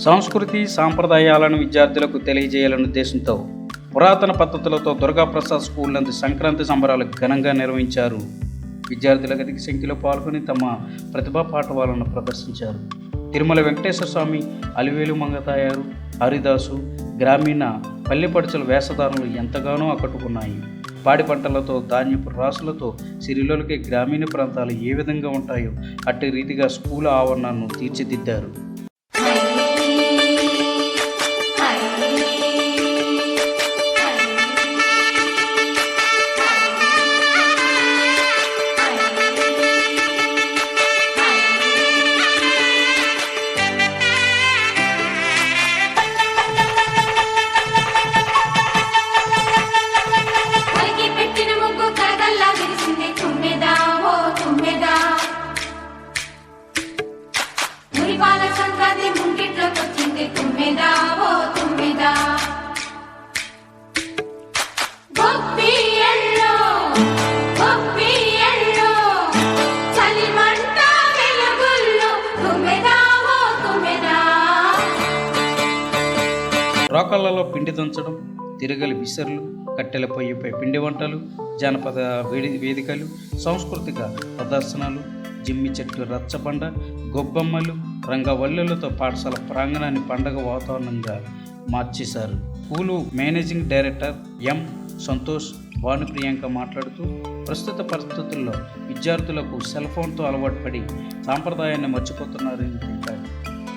సంస్కృతి సాంప్రదాయాలను విద్యార్థులకు తెలియజేయాలనే ఉద్దేశంతో పురాతన పద్ధతులతో దుర్గాప్రసాద్ స్కూల్ నందు సంక్రాంతి సంబరాలు ఘనంగా నిర్వహించారు. విద్యార్థులకు అధిక సంఖ్యలో పాల్గొని తమ ప్రతిభా పాఠవాలను ప్రదర్శించారు. తిరుమల వెంకటేశ్వర స్వామి, అలివేలు మంగతాయారు, హరిదాసు, గ్రామీణ పల్లెపడుచుల వేషధారణలు ఎంతగానో ఆకట్టుకున్నాయి. పాడి పంటలతో, ధాన్యపు రాసులతో సిరిలోలకి గ్రామీణ ప్రాంతాలు ఏ విధంగా ఉంటాయో అట్టి రీతిగా స్కూల్ ఆవరణను తీర్చిదిద్దారు. సంక్రాంతి ముంగిట్లోకి వచ్చింది తుమ్మెదా ఓ తుమ్మెదా, గొప్పియల్లో గొప్పియల్లో చలిమంట వెలుగుల్లో తుమ్మెదా ఓ తుమ్మెదా. రోకళ్లలో పిండి దంచడం, తిరగలి విసర్లు, కట్టెల పొయ్యిపై పిండి వంటలు, జానపద వేదికలు, సాంస్కృతిక ప్రదర్శనలు, జిమ్మి చెట్టు రచ్చబండ, గొబ్బమ్మలు, రంగవల్లులతో పాఠశాల ప్రాంగణాన్ని పండగ వాతావరణంగా మార్చేశారు. School managing director M Santosh Bhanupriyanka మాట్లాడుతూ, ప్రస్తుత పరిస్థితుల్లో విద్యార్థులకు సెల్ ఫోన్తో అలవాటు పడి సాంప్రదాయాన్ని మర్చిపోతున్నారని తెలిపారు.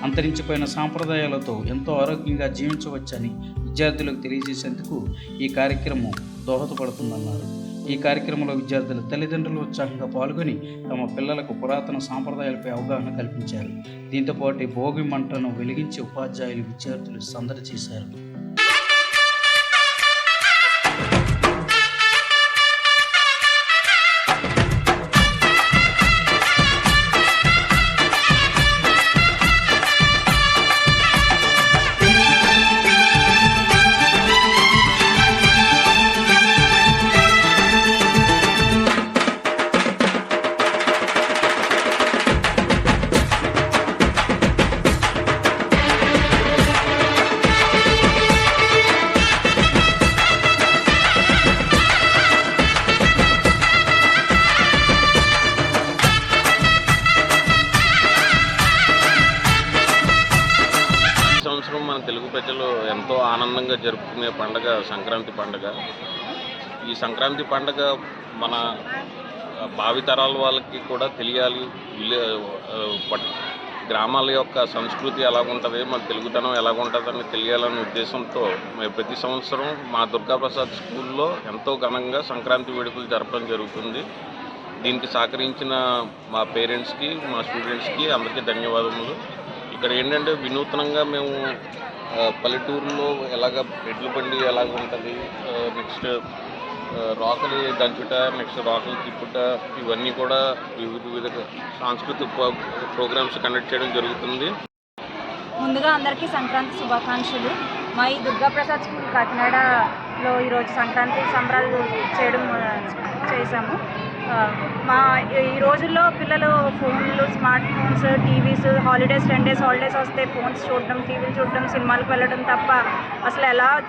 అంతరించిపోయిన సాంప్రదాయాలతో ఎంతో ఆరోగ్యంగా జీవించవచ్చని విద్యార్థులకు తెలియజేసేందుకు ఈ కార్యక్రమం దోహదపడుతుందన్నారు. ఈ కార్యక్రమంలో విద్యార్థుల తల్లిదండ్రులు ఉత్సాహంగా పాల్గొని తమ పిల్లలకు పురాతన సాంప్రదాయాలపై అవగాహన కల్పించారు. దీంతోపాటు భోగి మంటను వెలిగించి ఉపాధ్యాయులు, విద్యార్థులు సందడి చేశారు. మన తెలుగు ప్రజలు ఎంతో ఆనందంగా జరుపుకునే పండుగ సంక్రాంతి పండుగ. ఈ సంక్రాంతి పండుగ మన భావితరాల వాళ్ళకి కూడా తెలియాలి. గ్రామాల యొక్క సంస్కృతి ఎలాగుంటుంది, మన తెలుగుతనం ఎలాగుంటుందని తెలియాలనే ఉద్దేశంతో మేము ప్రతి సంవత్సరం మా దుర్గాప్రసాద్ స్కూల్లో ఎంతో ఘనంగా సంక్రాంతి వేడుకలు జరపడం జరుగుతుంది. దీనికి సహకరించిన మా పేరెంట్స్కి, మా స్టూడెంట్స్కి అందరికీ ధన్యవాదములు. ఇక్కడ ఏంటంటే వినూత్నంగా మేము పల్లెటూరులో ఎలాగ ఎడ్ల బండి ఎలాగ ఉంటుంది, నెక్స్ట్ రోకలి దంచుట, నెక్స్ట్ రోకలి తిప్పుట, ఇవన్నీ కూడా వివిధ సాంస్కృతిక ప్రోగ్రామ్స్ కండక్ట్ చేయడం జరుగుతుంది. ముందుగా అందరికీ సంక్రాంతి శుభాకాంక్షలు. మా ఈ దుర్గాప్రసాద్ స్కూల్ కాకినాడలో ఈరోజు సంక్రాంతి సంబరాలు చేశాము. ఈ రోజుల్లో పిల్లలు ఫోన్లు, smart phones, TVs, holidays 10 days holidays వస్తే ఫోన్స్ చూడడం, టీవీలు చూడడం, సినిమాలకు వెళ్ళడం తప్ప అసలు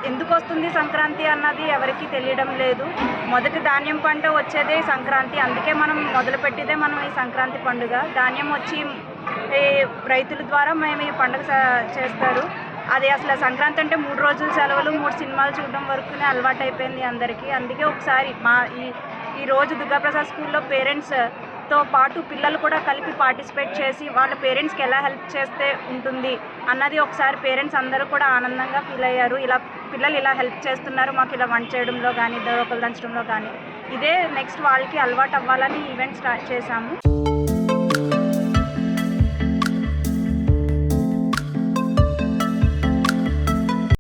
ఎందుకు వస్తుంది సంక్రాంతి అన్నది ఎవరికీ తెలియడం లేదు. మొదటి ధాన్యం పంట వచ్చేదే సంక్రాంతి, అందుకే మనం మొదలుపెట్టేదే మనం ఈ సంక్రాంతి పండుగ. ధాన్యం వచ్చి రైతుల ద్వారా మేము ఈ పండుగ చేస్తారు. అది అసలు సంక్రాంతి అంటే 3 రోజుల సెలవులు, 3 సినిమాలు చూడడం వరకునే అలవాటు అయిపోయింది అందరికీ. అందుకే ఒకసారి ఈ రోజు దుర్గాప్రసాద్ స్కూల్లో పేరెంట్స్తో పాటు పిల్లలు కూడా కలిపి పార్టిసిపేట్ చేసి వాళ్ళ పేరెంట్స్కి ఎలా హెల్ప్ చేస్తే ఉంటుంది అన్నది ఒకసారి పేరెంట్స్ అందరూ కూడా ఆనందంగా ఫీల్ అయ్యారు. పిల్లలు ఇలా హెల్ప్ చేస్తున్నారు మాకు, ఇలా వంట చేయడంలో కానీ, రోకలు దంచడంలో కానీ. ఇదే నెక్స్ట్ వాళ్ళకి అలవాటు అవ్వాలని ఈవెంట్ స్టార్ట్ చేశాము.